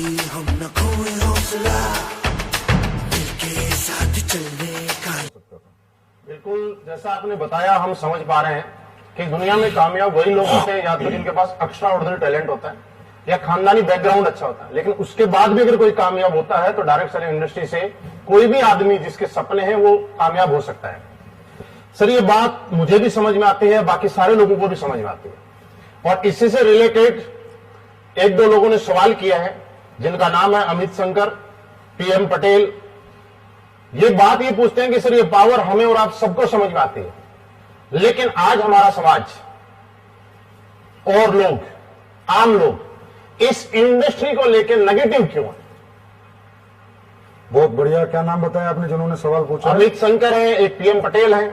कभी हम न खोए हौसला, मिलके साथ चलने का। बिल्कुल जैसा आपने बताया, हम समझ पा रहे हैं कि दुनिया में कामयाब वही लोग होते हैं या तो जिनके पास एक्स्ट्रा ऑर्डिनरी टैलेंट होता है या खानदानी बैकग्राउंड अच्छा होता है, लेकिन उसके बाद भी अगर कोई कामयाब होता है तो डायरेक्ट सेलिंग इंडस्ट्री से कोई भी आदमी जिसके सपने हैं वो कामयाब हो सकता है। सर ये बात मुझे भी समझ में आती है, बाकी सारे लोगों को भी समझ में आती है। और इसी से रिलेटेड एक दो लोगों ने सवाल किया है जिनका नाम है अमित शंकर, पीएम पटेल। ये बात ये पूछते हैं कि सर ये पावर हमें और आप सबको समझ में आती है, लेकिन आज हमारा समाज और लोग, आम लोग इस इंडस्ट्री को लेकर नेगेटिव क्यों है? बहुत बढ़िया। क्या नाम बताया आपने जिन्होंने सवाल पूछा? अमित शंकर है, एक पीएम पटेल है।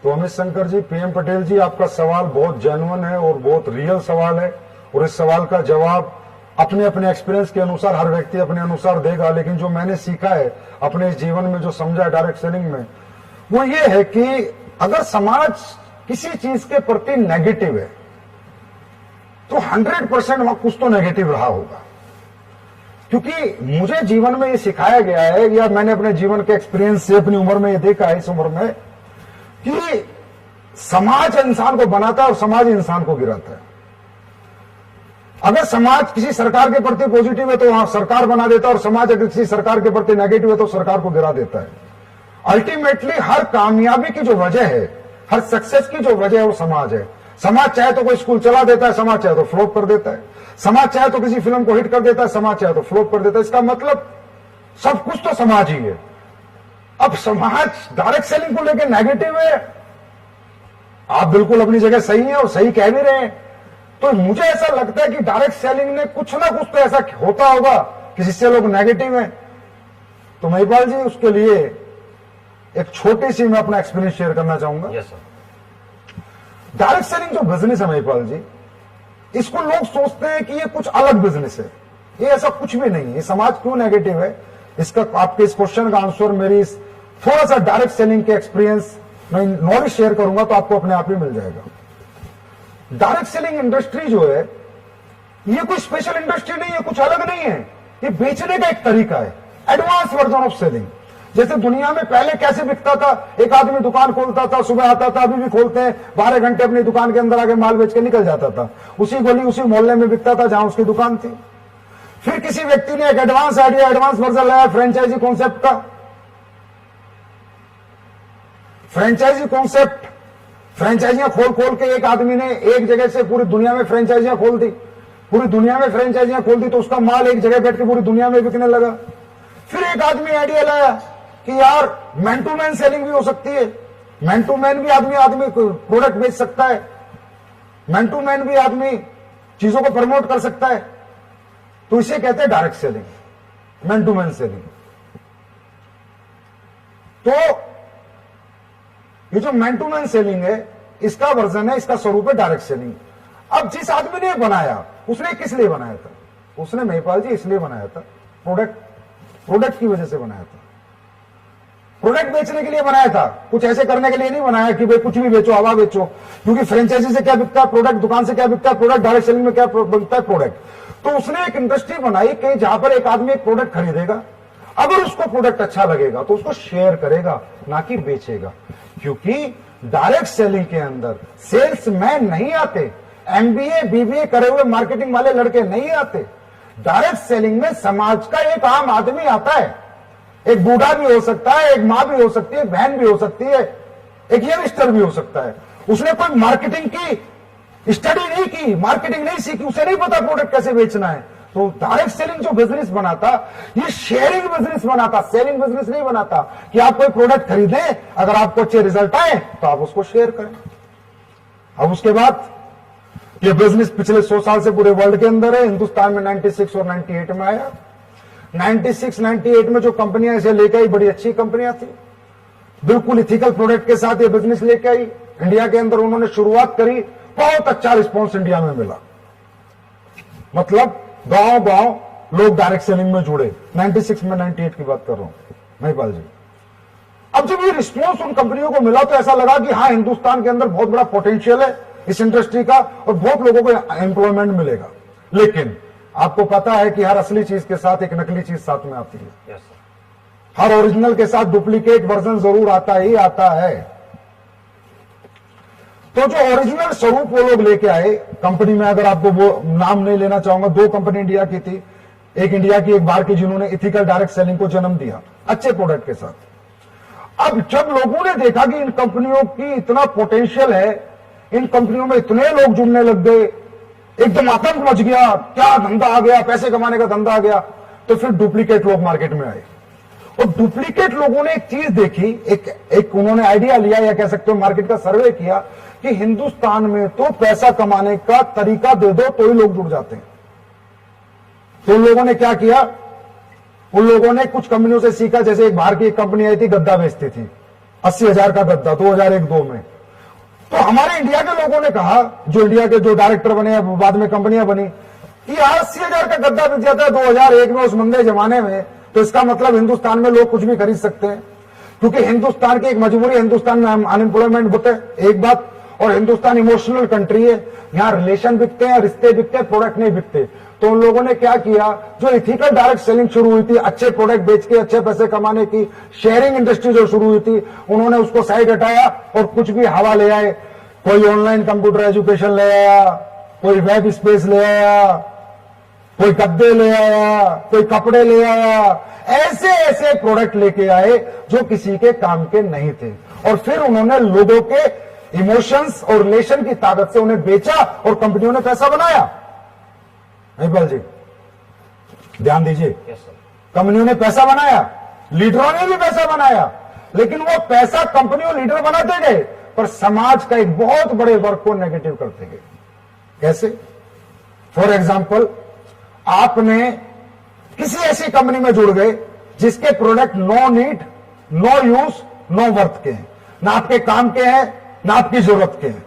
तो अमित शंकर जी, पीएम पटेल जी, आपका सवाल बहुत जेन्युइन है और बहुत रियल सवाल है, और इस सवाल का जवाब अपने अपने एक्सपीरियंस के अनुसार हर व्यक्ति अपने अनुसार देगा। लेकिन जो मैंने सीखा है अपने इस जीवन में, जो समझा है डायरेक्ट सेलिंग में, वो ये है कि अगर समाज किसी चीज के प्रति नेगेटिव है तो 100% वहां कुछ तो नेगेटिव रहा होगा। क्योंकि मुझे जीवन में ये सिखाया गया है, या मैंने अपने जीवन के एक्सपीरियंस से अपनी उम्र में ये देखा है, इस उम्र में, कि समाज इंसान को बनाता है और समाज इंसान को गिराता है। अगर समाज किसी सरकार के प्रति पॉजिटिव है तो वहां सरकार बना देता है, और समाज अगर किसी सरकार के प्रति नेगेटिव है तो सरकार को गिरा देता है। अल्टीमेटली हर कामयाबी की जो वजह है, हर सक्सेस की जो वजह है, वो समाज है। समाज चाहे तो कोई स्कूल चला देता है, समाज चाहे तो फ्लॉप कर देता है। समाज चाहे तो किसी फिल्म को हिट कर देता है, समाज चाहे तो फ्लॉप कर देता है। इसका मतलब सब कुछ तो समाज ही है। अब समाज डायरेक्ट सेलिंग को लेकर नेगेटिव है, आप बिल्कुल अपनी जगह सही है और सही कह भी रहे हैं। तो मुझे ऐसा लगता है कि डायरेक्ट सेलिंग में कुछ ना कुछ तो ऐसा होता होगा कि जिससे लोग नेगेटिव हैं। तो महिपाल जी, उसके लिए एक छोटी सी मैं अपना एक्सपीरियंस शेयर करना चाहूंगा। Yes sir. डायरेक्ट सेलिंग जो बिजनेस है महिपाल जी, इसको लोग सोचते हैं कि ये कुछ अलग बिजनेस है। ये ऐसा कुछ भी नहीं है। ये समाज क्यों नेगेटिव है, इसका आपके इस क्वेश्चन का आंसर मेरी थोड़ा सा डायरेक्ट सेलिंग के एक्सपीरियंस मैं नॉलेज शेयर करूंगा तो आपको अपने आप ही मिल जाएगा। डायरेक्ट सेलिंग इंडस्ट्री जो है, ये कोई स्पेशल इंडस्ट्री नहीं है, कुछ अलग नहीं है। ये बेचने का एक तरीका है, एडवांस वर्जन ऑफ सेलिंग। जैसे दुनिया में पहले कैसे बिकता था, एक आदमी दुकान खोलता था, सुबह आता था, अभी भी खोलते हैं, 12 घंटे अपनी दुकान के अंदर आके माल बेच के निकल जाता था। उसी गली उसी मोहल्ले में बिकता था जहां उसकी दुकान थी। फिर किसी व्यक्ति ने एक एडवांस आइडिया, एडवांस वर्जन लाया फ्रेंचाइजी कॉन्सेप्ट का। फ्रेंचाइजी कॉन्सेप्ट, फ्रेंचाइजियां खोल खोल के एक आदमी ने एक जगह से पूरी दुनिया में फ्रेंचाइजियां खोल दी। पूरी दुनिया में फ्रेंचाइजियां खोल दी तो उसका माल एक जगह बैठ के पूरी दुनिया में बिकने लगा। फिर एक आदमी आइडिया लाया कि यार मैन टू मैन सेलिंग भी हो सकती है, मैन टू मैन भी आदमी प्रोडक्ट बेच सकता है, मैन टू मैन भी आदमी चीजों को प्रमोट कर सकता है। तो इसे कहते हैं direct selling, man to man selling. तो ये जो मैन टू मैन सेलिंग है, इसका वर्जन है, इसका स्वरूप है डायरेक्ट सेलिंग। अब जिस आदमी ने बनाया, उसने किस लिए बनाया था? उसने महिपाल जी इसलिए बनाया था, प्रोडक्ट की वजह से बनाया था। प्रोडक्ट बेचने के लिए बनाया था, कुछ ऐसे करने के लिए नहीं बनाया कि भाई कुछ भी बेचो, हवा बेचो। क्योंकि फ्रेंचाइजी से क्या बिकता है प्रोडक्ट, दुकान से क्या बिकता है प्रोडक्ट, डायरेक्ट सेलिंग में क्या बिकता है प्रोडक्ट। तो उसने एक इंडस्ट्री बनाई कि जहां पर एक आदमी एक प्रोडक्ट खरीदेगा, अगर उसको प्रोडक्ट अच्छा लगेगा तो उसको शेयर करेगा, ना कि बेचेगा। क्योंकि डायरेक्ट सेलिंग के अंदर सेल्समैन नहीं आते, एमबीए बीबीए करे हुए मार्केटिंग वाले लड़के नहीं आते। डायरेक्ट सेलिंग में समाज का एक आम आदमी आता है। एक बूढ़ा भी हो सकता है, एक मां भी हो सकती है, बहन भी हो सकती है, एक यंगस्टर भी हो सकता है। उसने कोई मार्केटिंग की स्टडी नहीं की, मार्केटिंग नहीं सीखी, उसे नहीं पता प्रोडक्ट कैसे बेचना है। तो डायरेक्ट सेलिंग जो बिजनेस बनाता, ये शेयरिंग बिजनेस बनाता, सेलिंग बिजनेस नहीं बनाता कि आप कोई प्रोडक्ट खरीदें, अगर आपको अच्छे रिजल्ट आए तो आप उसको शेयर करें। अब उसके बाद ये बिजनेस पिछले 100 साल से पूरे वर्ल्ड के अंदर है। हिंदुस्तान में 96 और 98 में आया। 96-98 में जो कंपनियां इसे लेके आई, बड़ी अच्छी कंपनियां थी, बिल्कुल इथिकल प्रोडक्ट के साथ ये बिजनेस लेके आई। इंडिया के अंदर उन्होंने शुरुआत करी, बहुत अच्छा रिस्पॉन्स इंडिया में मिला। मतलब गांव गांव लोग डायरेक्ट सेलिंग में जुड़े। 96 में 98 की बात कर रहा हूं महिपाल जी। अब जब ये रिस्पॉन्स उन कंपनियों को मिला तो ऐसा लगा कि हाँ, हिंदुस्तान के अंदर बहुत बड़ा पोटेंशियल है इस इंडस्ट्री का और बहुत लोगों को एम्प्लॉयमेंट मिलेगा। लेकिन आपको पता है कि हर असली चीज के साथ एक नकली चीज साथ में आती है। Yes sir. हर ओरिजिनल के साथ डुप्लीकेट वर्जन जरूर आता ही आता है। तो जो ओरिजिनल स्वरूप वो लोग लेके आए कंपनी में, अगर आपको वो नाम नहीं लेना चाहूंगा, 2 कंपनी इंडिया की थी, एक इंडिया की एक बाहर की, जिन्होंने इथिकल डायरेक्ट सेलिंग को जन्म दिया अच्छे प्रोडक्ट के साथ। अब जब लोगों ने देखा कि इन कंपनियों की इतना पोटेंशियल है, इन कंपनियों में इतने लोग जुड़ने लग गए, एकदम आतंक मच गया, क्या धंधा आ गया, पैसे कमाने का धंधा आ गया, तो फिर डुप्लीकेट लोग मार्केट में आए। और डुप्लीकेट लोगों ने एक चीज देखी, एक उन्होंने आइडिया लिया, या कह सकते हो मार्केट का सर्वे किया कि हिंदुस्तान में तो पैसा कमाने का तरीका दे दो तो ही लोग जुड़ जाते हैं। तो उन लोगों ने क्या किया, उन लोगों ने कुछ कंपनियों से सीखा। जैसे एक बाहर की एक कंपनी आई थी, गद्दा बेचती थी, 80,000 का गद्दा 2001-2 में। तो हमारे इंडिया के लोगों ने कहा, जो इंडिया के जो डायरेक्टर बने, बाद में कंपनियां बनी, कि यार 80,000 का गद्दा बिक जाता है 2001 में, उस मंदे जमाने में, तो इसका मतलब हिंदुस्तान में लोग कुछ भी खरीद सकते हैं। क्योंकि हिंदुस्तान की एक मजबूरी, हिंदुस्तान में अनएम्प्लॉयमेंट बहुत है, एक बात, और हिंदुस्तान इमोशनल कंट्री है, यहां रिलेशन बिकते हैं, रिश्ते बिकते हैं, प्रोडक्ट नहीं बिकते। तो उन लोगों ने क्या किया, जो इथिकल डायरेक्ट सेलिंग शुरू हुई थी, अच्छे प्रोडक्ट बेच के अच्छे पैसे कमाने की शेयरिंग इंडस्ट्री जो शुरू हुई थी, उन्होंने उसको साइड हटाया और कुछ भी हवा ले आए। कोई ऑनलाइन कंप्यूटर एजुकेशन ले आया, कोई वेब स्पेस ले आया, कोई गद्दे ले आया, कोई कपड़े ले आया, ऐसे ऐसे प्रोडक्ट लेके आए जो किसी के काम के नहीं थे। और फिर उन्होंने लोगों के इमोशंस और रिलेशन की ताकत से उन्हें बेचा और कंपनियों ने पैसा बनाया। महिपाल जी ध्यान दीजिए, यस सर। कंपनियों ने पैसा बनाया, लीडरों ने भी पैसा बनाया, लेकिन वो पैसा कंपनियों लीडर बनाते गए पर समाज का एक बहुत बड़े वर्ग को नेगेटिव करते गए। कैसे? फॉर एग्जाम्पल, आपने किसी ऐसी कंपनी में जुड़ गए जिसके product no need, no use, no worth के हैं, ना आपके काम के हैं, ना आपकी जरूरत के हैं।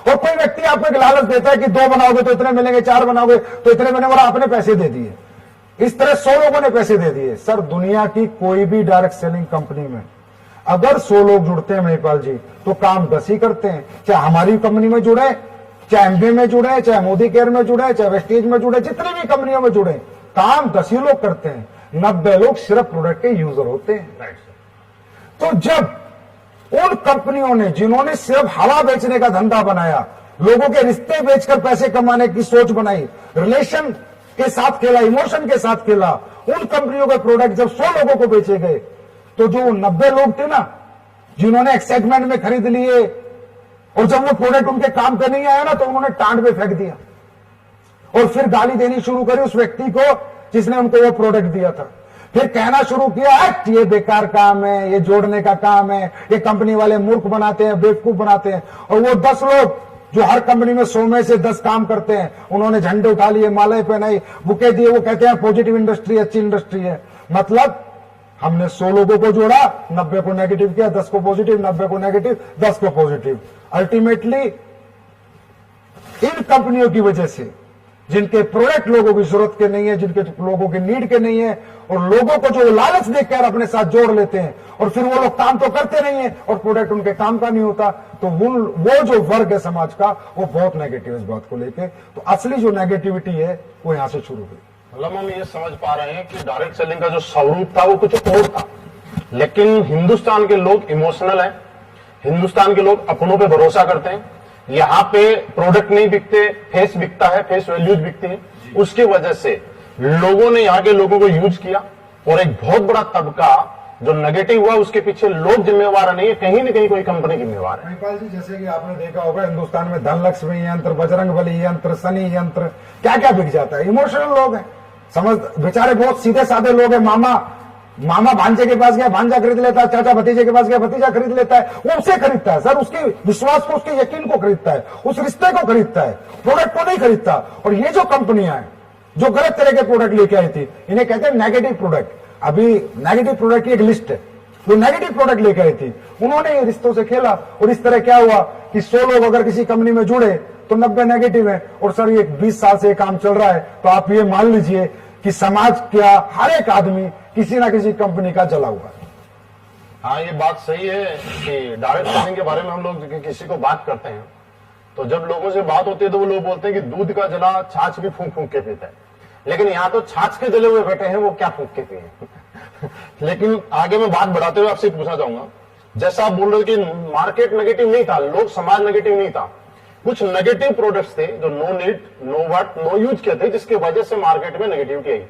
और कोई व्यक्ति आपको एक लालच देता है कि 2 बनाओगे तो इतने मिलेंगे, 4 बनाओगे तो इतने मिलेंगे, और आपने पैसे दे दिए। इस तरह 100 लोगों ने पैसे दे दिए। सर, दुनिया की कोई भी डायरेक्ट सेलिंग कंपनी में अगर 100 लोग जुड़ते हैं महिपाल जी, तो काम 10 ही करते हैं। चाहे हमारी कंपनी में जुड़े, चाहे एमबी में जुड़े, चाहे मोदी केयर में जुड़े, चाहे वेस्टेज में जुड़े, जितनी भी कंपनियों में जुड़े, काम 10 ही लोग करते हैं, 90 लोग सिर्फ प्रोडक्ट के यूजर होते हैं। Right sir. तो जब उन कंपनियों ने, जिन्होंने सिर्फ हवा बेचने का धंधा बनाया, लोगों के रिश्ते बेचकर पैसे कमाने की सोच बनाई, रिलेशन के साथ खेला, इमोशन के साथ खेला, उन कंपनियों के प्रोडक्ट जब 100 लोगों को बेचे गए, तो जो 90 लोग थे ना, जिन्होंने एक्साइटमेंट में खरीद लिए, और जब वो प्रोडक्ट उनके काम पे नहीं आया ना, तो उन्होंने टांड पे फेंक दिया और फिर गाली देनी शुरू करी उस व्यक्ति को जिसने उनको वो प्रोडक्ट दिया था। फिर कहना शुरू किया, ये बेकार काम है, ये जोड़ने का काम है, ये कंपनी वाले मूर्ख बनाते हैं, बेवकूफ बनाते हैं। और वो 10 लोग जो हर कंपनी में 100 में से 10 काम करते हैं, उन्होंने झंडे उठा लिए, मालाएं पहनाई, बुके दिए, वो कहते हैं पॉजिटिव इंडस्ट्री, अच्छी इंडस्ट्री है। मतलब हमने 100 लोगों को जोड़ा, 90 को नेगेटिव किया, 10 को पॉजिटिव, 90 को नेगेटिव, 10 को पॉजिटिव। अल्टीमेटली इन कंपनियों की वजह से, जिनके प्रोडक्ट लोगों की जरूरत के नहीं है, जिनके लोगों के नीड के नहीं है, और लोगों को जो लालच देकर अपने साथ जोड़ लेते हैं, और फिर वो लोग काम तो करते नहीं है और प्रोडक्ट उनके काम का नहीं होता, तो वो जो वर्ग है समाज का, वो बहुत नेगेटिव इस बात को लेके। तो असली जो नेगेटिविटी है वो यहां से शुरू हुई। मतलब हम ये समझ पा रहे हैं कि डायरेक्ट सेलिंग का जो स्वरूप था वो कुछ और था, लेकिन हिंदुस्तान के लोग इमोशनल हैं, हिंदुस्तान के लोग अपनों पे भरोसा करते हैं। यहाँ पे प्रोडक्ट नहीं बिकते, फेस बिकता है, फेस वैल्यूज बिकती है। उसकी वजह से लोगों ने यहाँ के लोगों को यूज किया, और एक बहुत बड़ा तबका जो नेगेटिव हुआ, उसके पीछे लोग जिम्मेवार नहीं है, कहीं ना कहीं कोई कंपनी जिम्मेवार है। महिपाल जी, जैसे कि आपने देखा होगा, हिंदुस्तान में धनलक्ष्मी यंत्र, बजरंगबली यंत्र, शनि यंत्र, क्या क्या बिक जाता है। इमोशनल लोग हैं, समझ, बेचारे बहुत सीधे साधे लोग हैं। मामा भांजे के पास गया, भांजा खरीद लेता है, चाचा भतीजे के पास गया, भतीजा खरीद लेता है। वो उसे खरीदता है सर, उसके विश्वास को, उसके यकीन को खरीदता है, उस रिश्ते को खरीदता है, प्रोडक्ट को नहीं खरीदता। और ये जो कंपनियां हैं जो गलत तरह के प्रोडक्ट लेके आई थी, इन्हें कहते हैं नेगेटिव प्रोडक्ट। अभी नेगेटिव प्रोडक्ट की एक लिस्ट है, जो नेगेटिव प्रोडक्ट लेके आई थी, उन्होंने ये रिश्तों से खेला, और इस तरह क्या हुआ कि 100 लोग अगर किसी कंपनी में जुड़े तो 90 नेगेटिव है। और सर, ये 20 साल से काम चल रहा है, तो आप ये मान लीजिए कि समाज क्या, हर एक आदमी किसी ना किसी कंपनी का जला हुआ है। हाँ, ये बात सही है कि डायरेक्ट सेलिंग के बारे में हम लोग किसी को बात करते हैं, तो जब लोगों से बात होती है तो वो लोग बोलते हैं कि दूध का जला छाछ भी फूंक फूंक के पीता है। लेकिन यहाँ तो छाछ के जले हुए बैठे हैं, वो क्या फूक के पिए। लेकिन आगे मैं बात बढ़ाते हुए आपसे पूछना चाहूंगा, जैसा आप बोल रहे हो कि मार्केट नेगेटिव नहीं था, लोग समाज नेगेटिव नहीं था, कुछ नेगेटिव प्रोडक्ट्स थे जो no need, no what, no use के थे, जिसकी वजह से मार्केट में नेगेटिविटी आई।